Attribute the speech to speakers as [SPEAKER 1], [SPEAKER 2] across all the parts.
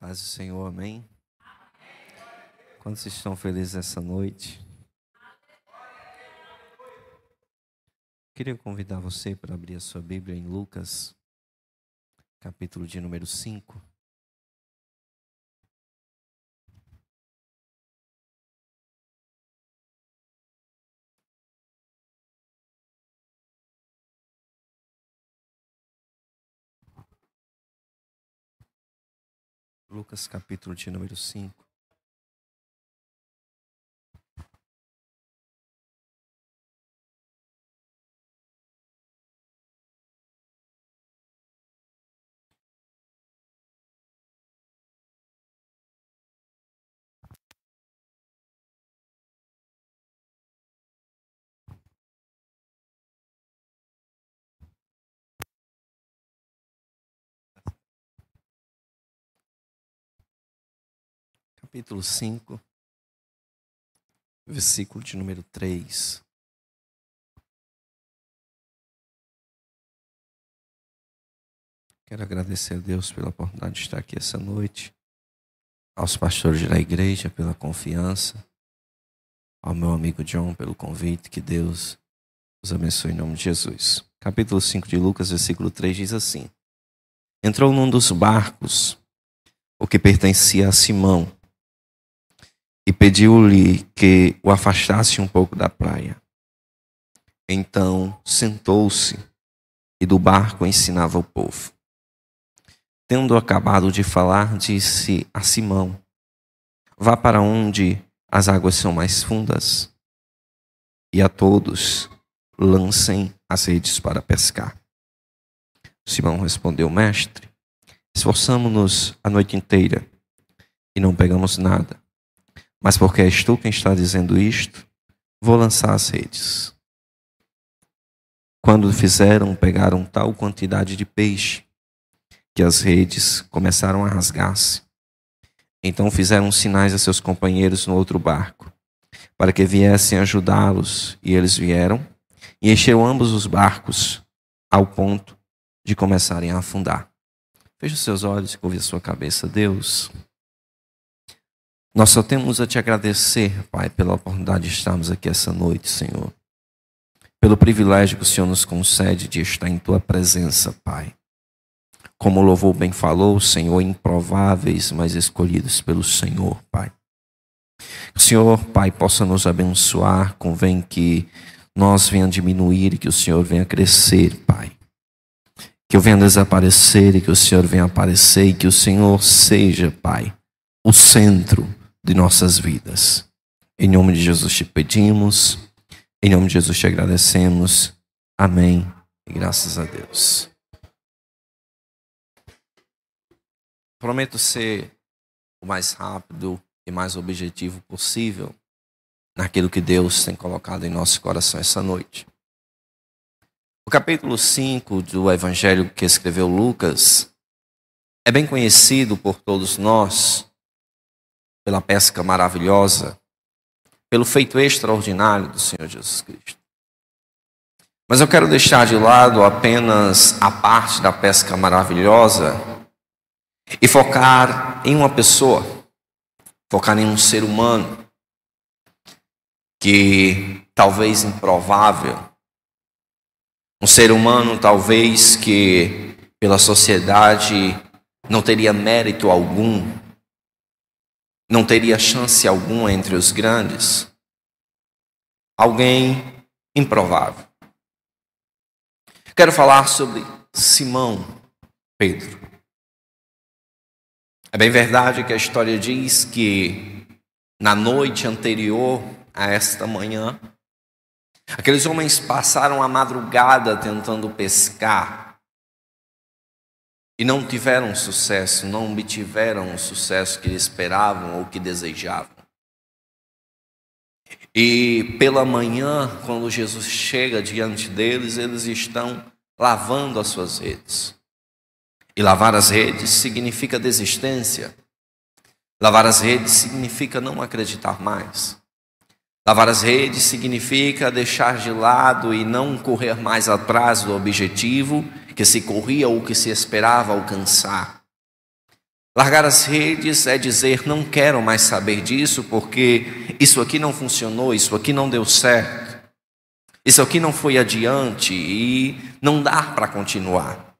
[SPEAKER 1] Paz do Senhor, amém? Quantos estão felizes essa noite? Queria convidar você para abrir a sua Bíblia em Lucas, capítulo de número 5. Lucas, capítulo de número 5. Capítulo 5, versículo de número 3. Quero agradecer a Deus pela oportunidade de estar aqui essa noite, aos pastores da igreja pela confiança, ao meu amigo John pelo convite. Que Deus os abençoe em nome de Jesus. Capítulo 5 de Lucas, versículo 3 diz assim: Entrou num dos barcos, o que pertencia a Simão, e pediu-lhe que o afastasse um pouco da praia. Então sentou-se e do barco ensinava o povo. Tendo acabado de falar, disse a Simão: Vá para onde as águas são mais fundas, e a todos lancem as redes para pescar. Simão respondeu: Mestre, esforçamo-nos a noite inteira e não pegamos nada. Mas porque és tu quem está dizendo isto, vou lançar as redes. Quando fizeram, pegaram tal quantidade de peixe que as redes começaram a rasgar-se. Então fizeram sinais a seus companheiros no outro barco, para que viessem ajudá-los, e eles vieram e encheram ambos os barcos ao ponto de começarem a afundar. Feche os seus olhos e curve a sua cabeça. Deus, nós só temos a te agradecer, Pai, pela oportunidade de estarmos aqui essa noite, Senhor. Pelo privilégio que o Senhor nos concede de estar em tua presença, Pai. Como o louvor bem falou, Senhor, improváveis, mas escolhidos pelo Senhor, Pai. Que o Senhor, Pai, possa nos abençoar, convém que nós venhamos diminuir e que o Senhor venha crescer, Pai. Que eu venha desaparecer e que o Senhor venha aparecer, e que o Senhor seja, Pai, o centro de nossas vidas. Em nome de Jesus te pedimos, em nome de Jesus te agradecemos. Amém e graças a Deus. Prometo ser o mais rápido e mais objetivo possível naquilo que Deus tem colocado em nosso coração essa noite. O capítulo 5 do Evangelho que escreveu Lucas é bem conhecido por todos nós pela pesca maravilhosa, pelo feito extraordinário do Senhor Jesus Cristo. Mas eu quero deixar de lado apenas a parte da pesca maravilhosa e focar em uma pessoa, focar em um ser humano que talvez improvável, um ser humano talvez que pela sociedade não teria mérito algum, não teria chance alguma entre os grandes, alguém improvável. Quero falar sobre Simão Pedro. É bem verdade que a história diz que na noite anterior a esta manhã, aqueles homens passaram a madrugada tentando pescar e não tiveram sucesso, não obtiveram o sucesso que esperavam ou que desejavam. E pela manhã, quando Jesus chega diante deles, eles estão lavando as suas redes. E lavar as redes significa desistência. Lavar as redes significa não acreditar mais. Lavar as redes significa deixar de lado e não correr mais atrás do objetivo que se corria ou que se esperava alcançar. Largar as redes é dizer: não quero mais saber disso, porque isso aqui não funcionou, isso aqui não deu certo, isso aqui não foi adiante e não dá para continuar,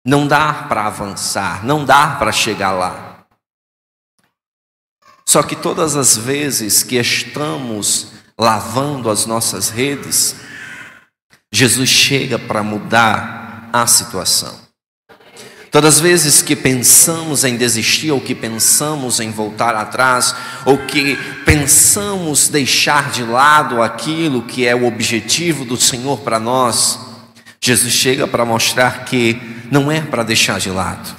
[SPEAKER 1] não dá para avançar, não dá para chegar lá. Só que todas as vezes que estamos lavando as nossas redes, Jesus chega para mudar a situação. Todas as vezes que pensamos em desistir, ou que pensamos em voltar atrás, ou que pensamos deixar de lado aquilo que é o objetivo do Senhor para nós, Jesus chega para mostrar que não é para deixar de lado.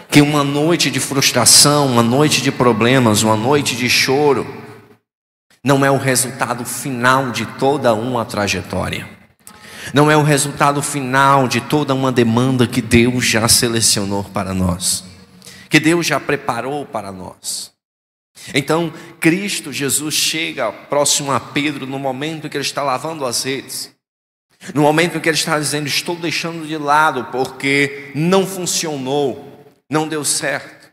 [SPEAKER 1] Que uma noite de frustração, uma noite de problemas, uma noite de choro, não é o resultado final de toda uma trajetória. Não é o resultado final de toda uma demanda que Deus já selecionou para nós, que Deus já preparou para nós. Então, Cristo Jesus chega próximo a Pedro no momento em que ele está lavando as redes, no momento em que ele está dizendo: estou deixando de lado porque não funcionou, não deu certo.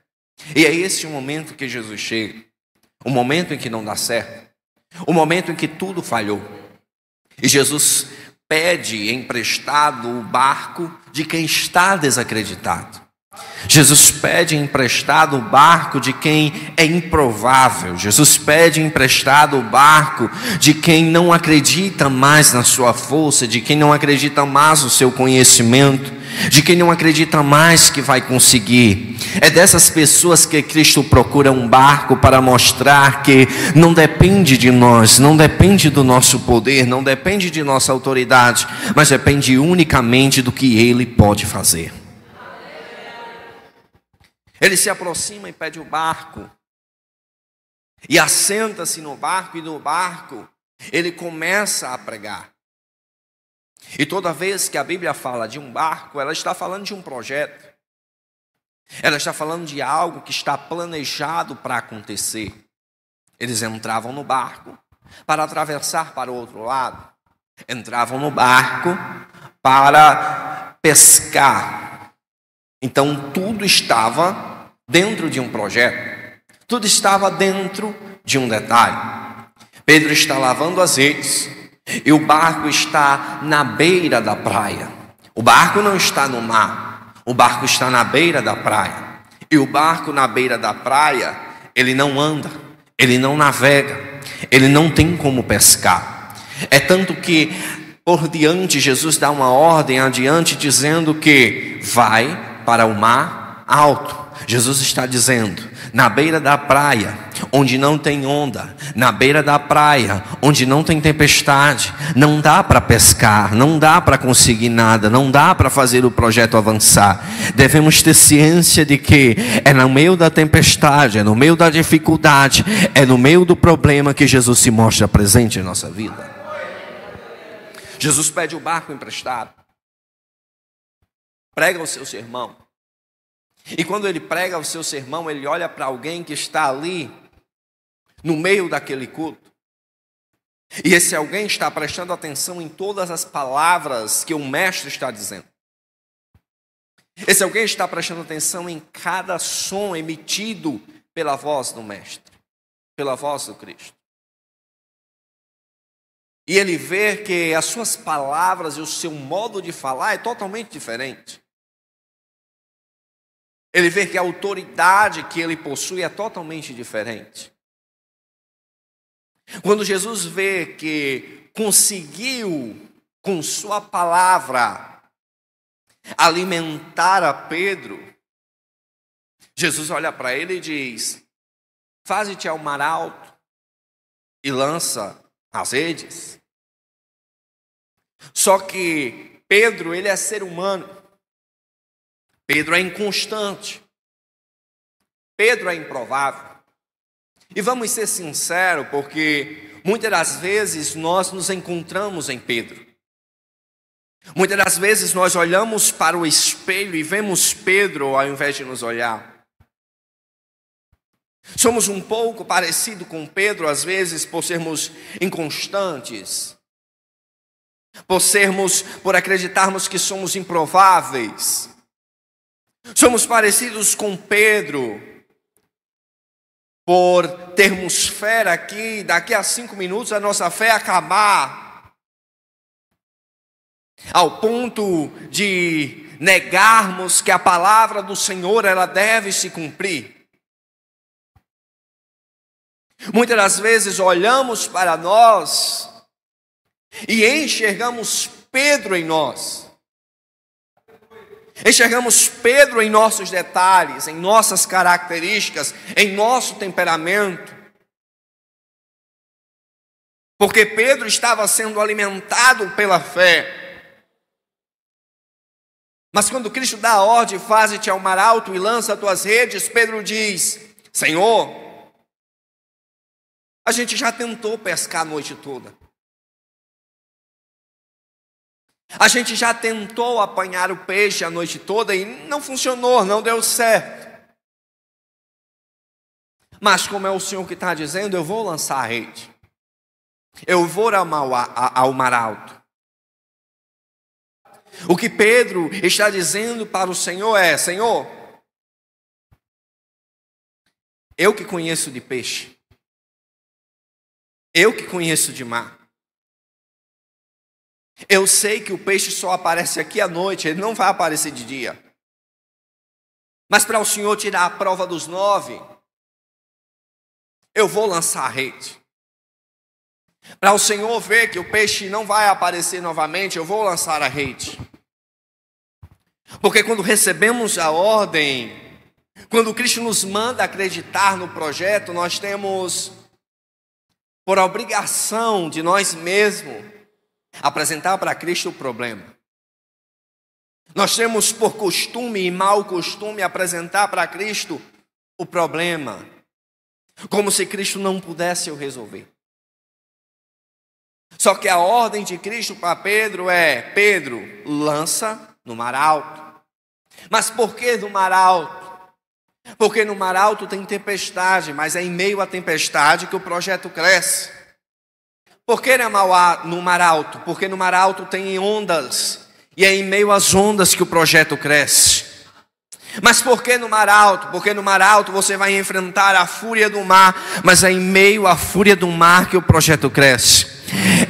[SPEAKER 1] E é esse o momento que Jesus chega, o momento em que não dá certo, o momento em que tudo falhou. E Jesus pede emprestado o barco de quem está desacreditado. Jesus pede emprestado o barco de quem é improvável. Jesus pede emprestado o barco de quem não acredita mais na sua força, de quem não acredita mais no seu conhecimento, de quem não acredita mais que vai conseguir. É dessas pessoas que Cristo procura um barco para mostrar que não depende de nós, não depende do nosso poder, não depende de nossa autoridade, mas depende unicamente do que Ele pode fazer. Ele se aproxima e pede o barco, e assenta-se no barco, e no barco ele começa a pregar. E toda vez que a Bíblia fala de um barco, ela está falando de um projeto, ela está falando de algo que está planejado para acontecer. Eles entravam no barco para atravessar para o outro lado, entravam no barco para pescar. Então tudo estava dentro de um projeto, tudo estava dentro de um detalhe. Pedro está lavando as redes e o barco está na beira da praia. O barco não está no mar, o barco está na beira da praia. E o barco na beira da praia, ele não anda, ele não navega, ele não tem como pescar. É tanto que por diante Jesus dá uma ordem adiante dizendo que vai para o mar alto. Jesus está dizendo: na beira da praia, onde não tem onda, na beira da praia, onde não tem tempestade, não dá para pescar, não dá para conseguir nada, não dá para fazer o projeto avançar. Devemos ter ciência de que é no meio da tempestade, é no meio da dificuldade, é no meio do problema que Jesus se mostra presente em nossa vida. Jesus pede o barco emprestado, prega o seu sermão. E quando ele prega o seu sermão, ele olha para alguém que está ali no meio daquele culto. E esse alguém está prestando atenção em todas as palavras que o mestre está dizendo. Esse alguém está prestando atenção em cada som emitido pela voz do mestre, pela voz do Cristo. E ele vê que as suas palavras e o seu modo de falar é totalmente diferente. Ele vê que a autoridade que ele possui é totalmente diferente. Quando Jesus vê que conseguiu, com sua palavra, alimentar a Pedro, Jesus olha para ele e diz: faze-te ao mar alto e lança as redes. Só que Pedro, ele é ser humano. Pedro é inconstante. Pedro é improvável. E vamos ser sinceros, porque muitas das vezes nós nos encontramos em Pedro. Muitas das vezes nós olhamos para o espelho e vemos Pedro ao invés de nos olhar. Somos um pouco parecidos com Pedro, às vezes, por sermos inconstantes, por acreditarmos que somos improváveis. Somos parecidos com Pedro, por termos fé aqui, daqui a 5 minutos a nossa fé acabar, ao ponto de negarmos que a palavra do Senhor ela deve se cumprir. Muitas das vezes olhamos para nós e enxergamos Pedro em nós. Enxergamos Pedro em nossos detalhes, em nossas características, em nosso temperamento. Porque Pedro estava sendo alimentado pela fé. Mas quando Cristo dá a ordem, faze-te ao mar alto e lança as tuas redes, Pedro diz: Senhor, a gente já tentou pescar a noite toda. A gente já tentou apanhar o peixe a noite toda e não funcionou, não deu certo. Mas como é o Senhor que está dizendo, eu vou lançar a rede. Eu vou ao mar alto. O que Pedro está dizendo para o Senhor é: Senhor, eu que conheço de peixe, eu que conheço de mar, eu sei que o peixe só aparece aqui à noite, ele não vai aparecer de dia. Mas para o Senhor tirar a prova dos 9, eu vou lançar a rede. Para o Senhor ver que o peixe não vai aparecer novamente, eu vou lançar a rede. Porque quando recebemos a ordem, quando Cristo nos manda acreditar no projeto, nós temos por obrigação de nós mesmos apresentar para Cristo o problema. Nós temos por costume e mau costume apresentar para Cristo o problema, como se Cristo não pudesse o resolver. Só que a ordem de Cristo para Pedro é: Pedro, lança no mar alto. Mas por que no mar alto? Porque no mar alto tem tempestade, mas é em meio à tempestade que o projeto cresce. Por que no mar alto? Porque no mar alto tem ondas, e é em meio às ondas que o projeto cresce. Mas por que no mar alto? Porque no mar alto você vai enfrentar a fúria do mar, mas é em meio à fúria do mar que o projeto cresce.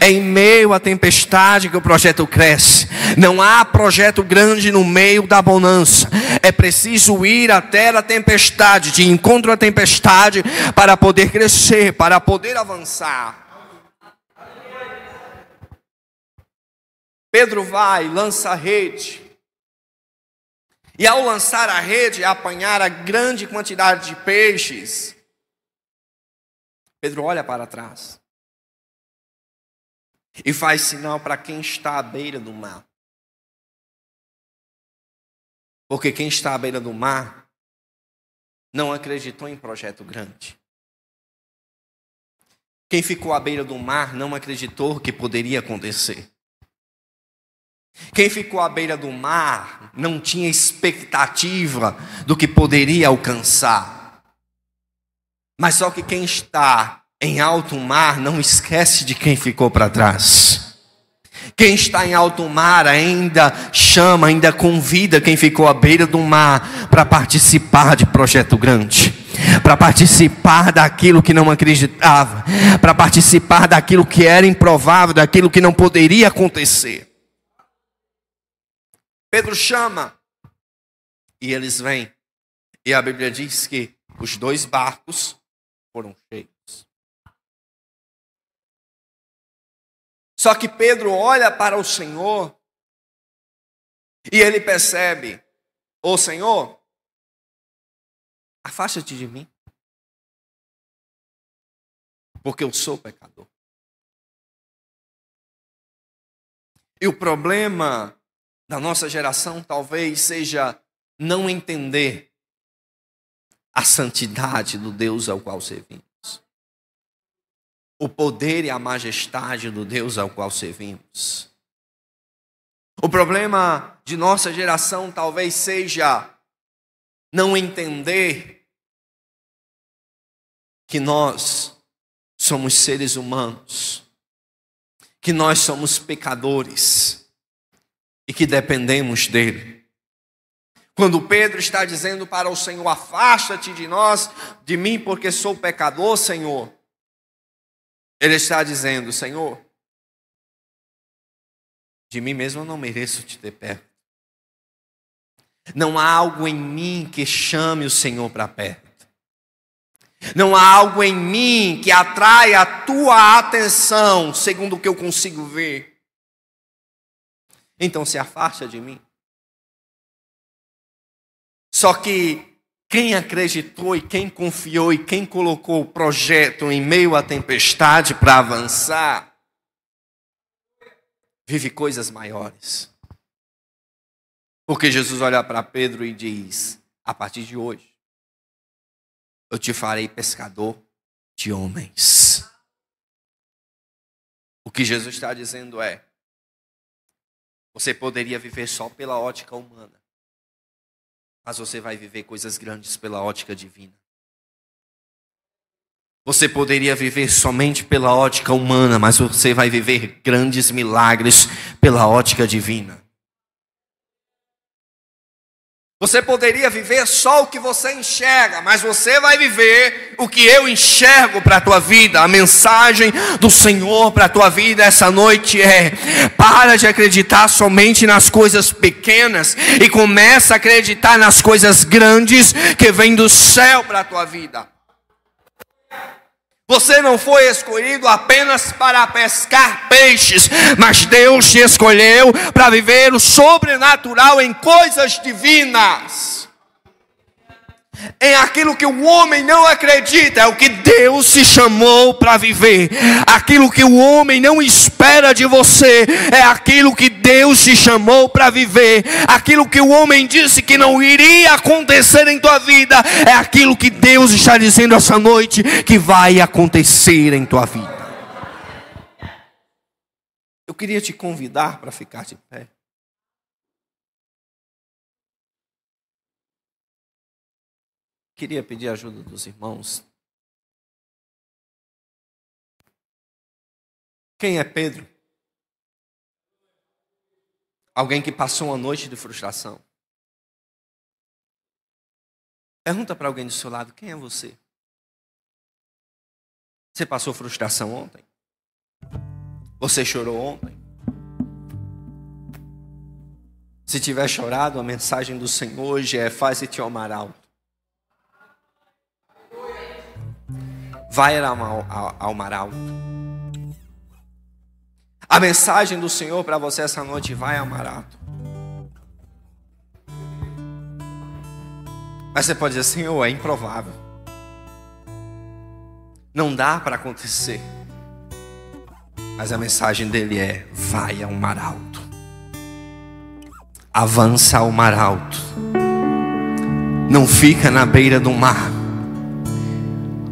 [SPEAKER 1] É em meio à tempestade que o projeto cresce. Não há projeto grande no meio da bonança. É preciso ir até a tempestade, de encontro à tempestade, para poder crescer, para poder avançar. Pedro vai, lança a rede. E ao lançar a rede e apanhar a grande quantidade de peixes, Pedro olha para trás e faz sinal para quem está à beira do mar. Porque quem está à beira do mar não acreditou em projeto grande. Quem ficou à beira do mar não acreditou que poderia acontecer. Quem ficou à beira do mar não tinha expectativa do que poderia alcançar. Mas só que quem está em alto mar não esquece de quem ficou para trás. Quem está em alto mar ainda chama, ainda convida quem ficou à beira do mar para participar de projeto grande, para participar daquilo que não acreditava, para participar daquilo que era improvável, daquilo que não poderia acontecer. Pedro chama e eles vêm. E a Bíblia diz que os 2 barcos foram cheios. Só que Pedro olha para o Senhor e ele percebe: ô Senhor, afasta-te de mim, porque eu sou pecador. E o problema da nossa geração talvez seja não entender a santidade do Deus ao qual servimos. O poder e a majestade do Deus ao qual servimos. O problema de nossa geração talvez seja não entender que nós somos seres humanos, que nós somos pecadores e que dependemos dele. Quando Pedro está dizendo para o Senhor: afasta-te de mim, porque sou pecador, Senhor. Ele está dizendo: Senhor, de mim mesmo eu não mereço te ter perto. Não há algo em mim que chame o Senhor para perto. Não há algo em mim que atraia a tua atenção, segundo o que eu consigo ver. Então se afasta de mim. Só que quem acreditou e quem confiou e quem colocou o projeto em meio à tempestade para avançar, vive coisas maiores. Porque Jesus olha para Pedro e diz: a partir de hoje, eu te farei pescador de homens. O que Jesus está dizendo é: você poderia viver só pela ótica humana, mas você vai viver coisas grandes pela ótica divina. Você poderia viver somente pela ótica humana, mas você vai viver grandes milagres pela ótica divina. Você poderia viver só o que você enxerga, mas você vai viver o que eu enxergo para a tua vida. A mensagem do Senhor para a tua vida essa noite é: para de acreditar somente nas coisas pequenas e começa a acreditar nas coisas grandes que vêm do céu para a tua vida. Você não foi escolhido apenas para pescar peixes, mas Deus te escolheu para viver o sobrenatural em coisas divinas. Em aquilo que o homem não acredita, é o que Deus te chamou para viver. Aquilo que o homem não espera de você, é aquilo que Deus te chamou para viver. Aquilo que o homem disse que não iria acontecer em tua vida, é aquilo que Deus está dizendo essa noite que vai acontecer em tua vida. Eu queria te convidar para ficar de pé. Queria pedir a ajuda dos irmãos. Quem é Pedro? Alguém que passou uma noite de frustração. Pergunta para alguém do seu lado: quem é você? Você passou frustração ontem? Você chorou ontem? Se tiver chorado, a mensagem do Senhor hoje é: faze-te ao mar alto. Vai ao mar alto. A mensagem do Senhor para você essa noite: vai ao mar alto. Mas você pode dizer: Senhor, é improvável. Não dá para acontecer. Mas a mensagem dele é: vai ao mar alto. Avança ao mar alto. Não fica na beira do mar.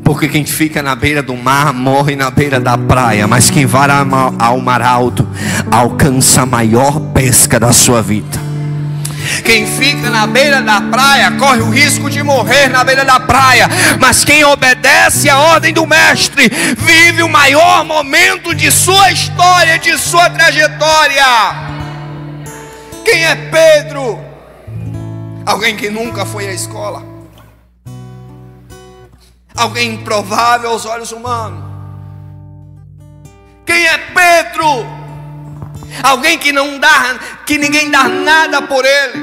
[SPEAKER 1] Porque quem fica na beira do mar morre na beira da praia. Mas quem vai ao mar alto alcança a maior pesca da sua vida. Quem fica na beira da praia corre o risco de morrer na beira da praia. Mas quem obedece à ordem do mestre vive o maior momento de sua história, de sua trajetória. Quem é Pedro? Alguém que nunca foi à escola. Alguém improvável aos olhos humanos. Quem é Pedro? Alguém que ninguém dá nada por ele.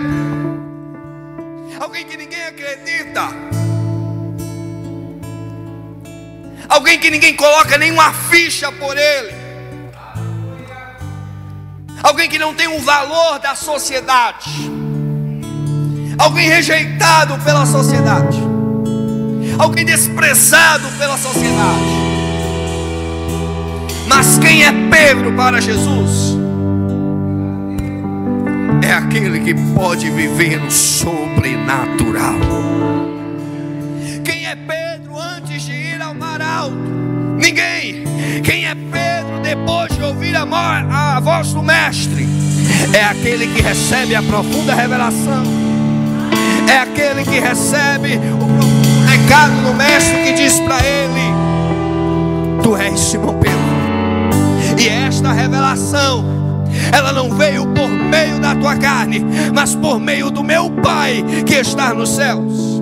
[SPEAKER 1] Alguém que ninguém acredita. Alguém que ninguém coloca nenhuma ficha por ele. Alguém que não tem um valor da sociedade. Alguém rejeitado pela sociedade. Alguém desprezado pela sociedade. Mas quem é Pedro para Jesus? É aquele que pode viver no sobrenatural. Quem é Pedro antes de ir ao mar alto? Ninguém. Quem é Pedro depois de ouvir a voz do mestre? É aquele que recebe a profunda revelação. É aquele que recebe o recado do mestre que diz para ele: tu és Simão Pedro. E esta revelação
[SPEAKER 2] ela não veio por meio da tua carne, mas por meio do meu Pai que está nos céus.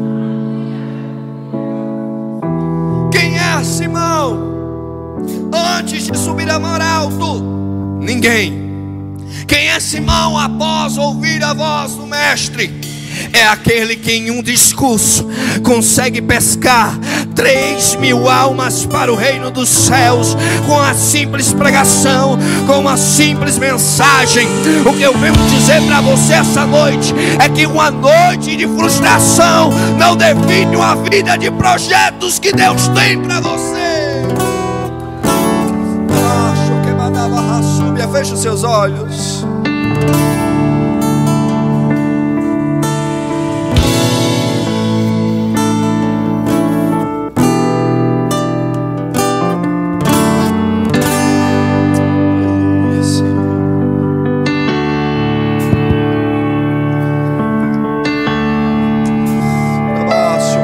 [SPEAKER 2] Quem é Simão antes de subir a mar alto? Ninguém. Quem é Simão após ouvir a voz do Mestre? É aquele que em um discurso consegue pescar 3.000 almas para o reino dos céus, com a simples pregação, com uma simples mensagem. O que eu venho dizer para você essa noite é que uma noite de frustração não define uma vida de projetos que Deus tem para você. Feche os seus olhos.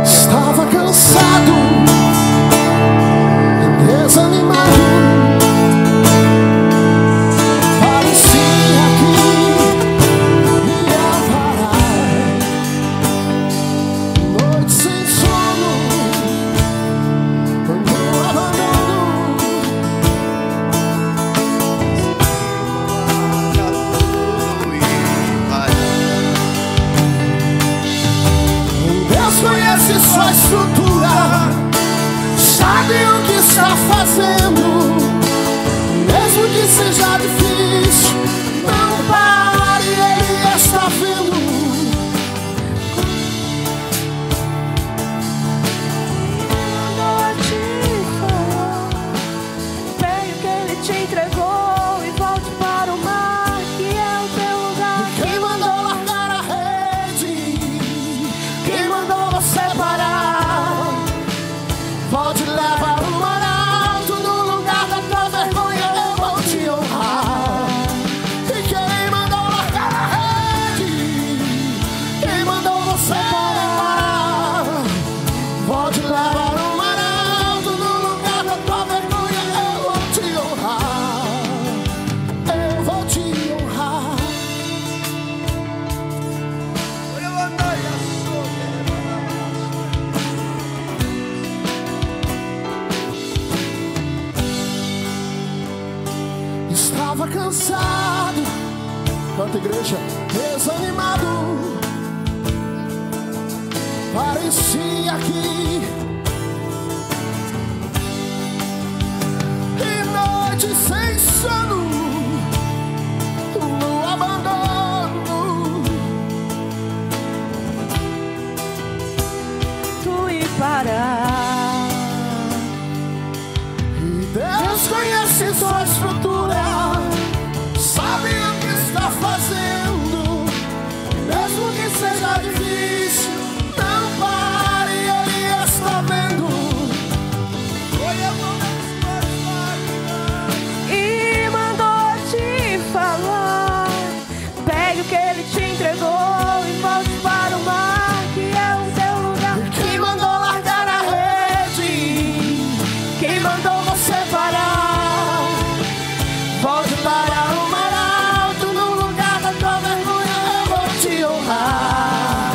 [SPEAKER 3] Estava cansado, desanimado. Sua estrutura, sabe o que está fazendo, mesmo que seja difícil, não pare, Ele está vendo.
[SPEAKER 4] Mandou te falar, pegue o que Ele te entregou e volte para o mar, que é o teu lugar.
[SPEAKER 3] Quem mandou largar a rede? Quem mandou você parar? Pode levar o mar alto, no lugar da tua vergonha eu vou te honrar. E quem mandou largar a rede? Quem mandou você parar? Pode levar o mar alto, no lugar da tua vergonha eu vou te honrar. Eu vou te honrar. Estava cansado, canta igreja, desanimado. Parecia que noite sem sono, no abandono.
[SPEAKER 4] Tu ir parar.
[SPEAKER 3] E Deus conhece sua estrutura, sabe o que está fazendo, mesmo que seja difícil, não pare, Ele está vendo.
[SPEAKER 4] E mandou te falar, pegue o que Ele te entregou e volte para o mar, que é o teu lugar.
[SPEAKER 3] Quem mandou largar a rede? Quem mandou você parar? Volte para o mar alto, no lugar da tua vergonha eu vou te honrar.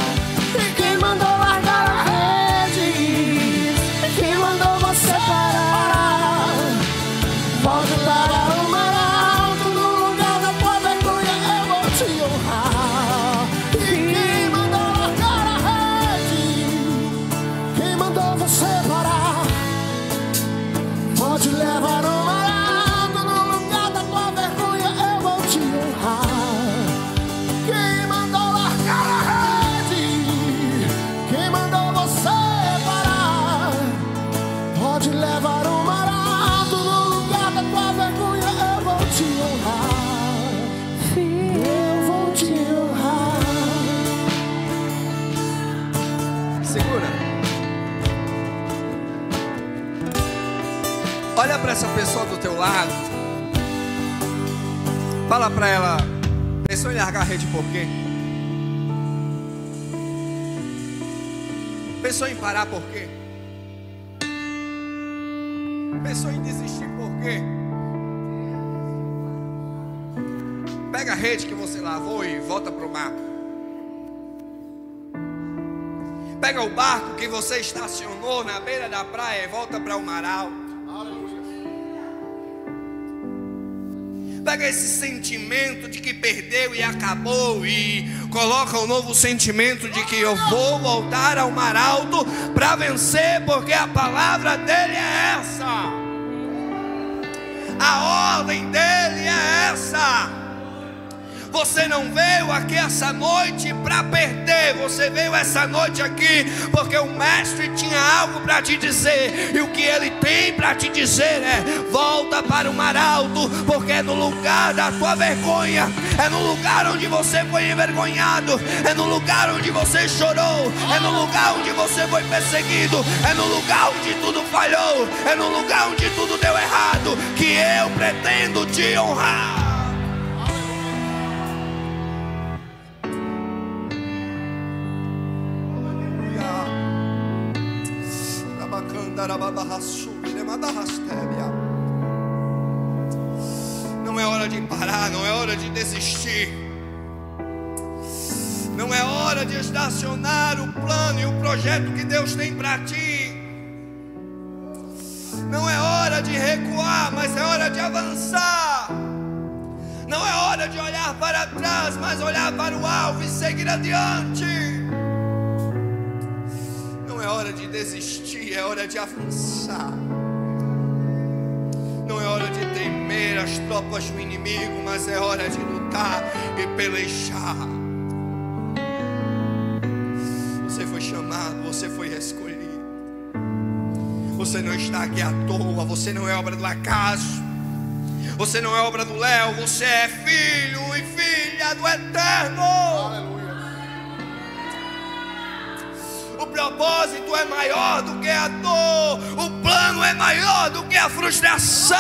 [SPEAKER 3] E quem mandou largar a rede? Quem mandou você parar? Volte para o mar alto, no lugar da tua vergonha eu vou te honrar. E quem mandou largar a rede? Quem mandou você parar? Pode levar o mar alto, no lugar da tua vergonha eu vou te honrar. Quem mandou largar a rede? Quem mandou você parar? Pode levar o mar alto, no lugar da tua vergonha eu vou te honrar. Eu vou te honrar.
[SPEAKER 2] Segura. Olha para essa pessoa do teu lado. Fala para ela: pensou em largar a rede por quê? Pensou em parar por quê? Pensou em desistir por quê? Pega a rede que você lavou e volta para o mar. Pega o barco que você estacionou na beira da praia e volta para o mar alto. Pega esse sentimento de que perdeu e acabou e coloca um novo sentimento de que eu vou voltar ao mar alto para vencer, porque a palavra dele é essa. A ordem dele é essa. Você não veio aqui essa noite para perder. Você veio essa noite aqui porque o mestre tinha algo para te dizer. E o que ele tem para te dizer é: volta para o mar alto, porque é no lugar da tua vergonha, é no lugar onde você foi envergonhado, é no lugar onde você chorou, é no lugar onde você foi perseguido, é no lugar onde tudo falhou, é no lugar onde tudo deu errado, que eu pretendo te honrar. Não é hora de parar, não é hora de desistir, não é hora de estacionar o plano e o projeto que Deus tem para ti. Não é hora de recuar, mas é hora de avançar. Não é hora de olhar para trás, mas olhar para o alvo e seguir adiante. Não é hora de desistir, é hora de avançar. Não é hora de temer as tropas do inimigo, mas é hora de lutar e pelejar. Você foi chamado, você foi escolhido. Você não está aqui à toa, você não é obra do acaso, você não é obra do Léo, você é filho e filha do Eterno. Aleluia. O propósito é maior do que a dor, o plano é maior do que a frustração.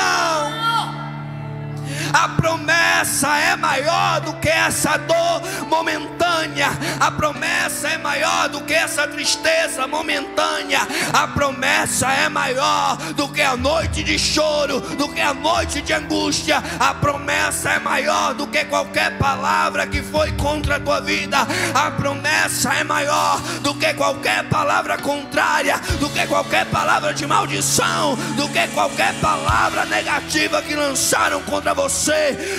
[SPEAKER 2] A promessa é maior do que essa dor momentânea. A promessa é maior do que essa tristeza momentânea. A promessa é maior do que a noite de choro, do que a noite de angústia. A promessa é maior do que qualquer palavra que foi contra a tua vida. A promessa é maior do que qualquer palavra contrária, do que qualquer palavra de maldição, do que qualquer palavra negativa que lançaram contra você.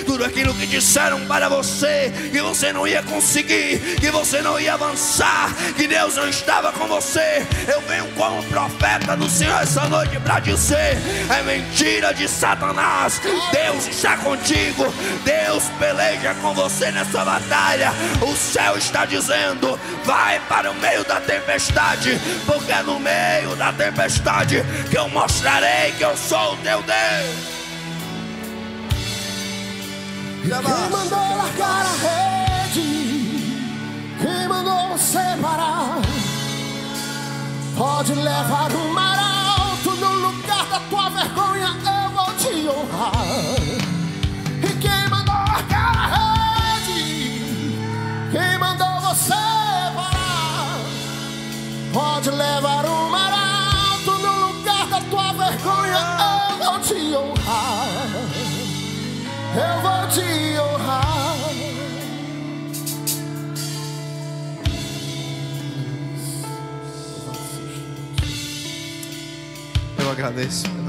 [SPEAKER 2] Tudo aquilo que disseram para você, que você não ia conseguir, que você não ia avançar, que Deus não estava com você. Eu venho como profeta do Senhor essa noite para dizer: é mentira de Satanás. Deus está contigo, Deus peleja com você nessa batalha. O céu está dizendo: vai para o meio da tempestade, porque é no meio da tempestade que eu mostrarei que eu sou o teu Deus.
[SPEAKER 3] Quem mandou largar a rede? Quem mandou você parar? Pode levar o mar alto, no lugar da tua vergonha eu vou te honrar. E quem mandou largar a rede? Quem mandou você parar? Pode levar o mar alto, no lugar da tua vergonha eu vou te honrar. Eu vou te honrar.
[SPEAKER 2] Eu agradeço.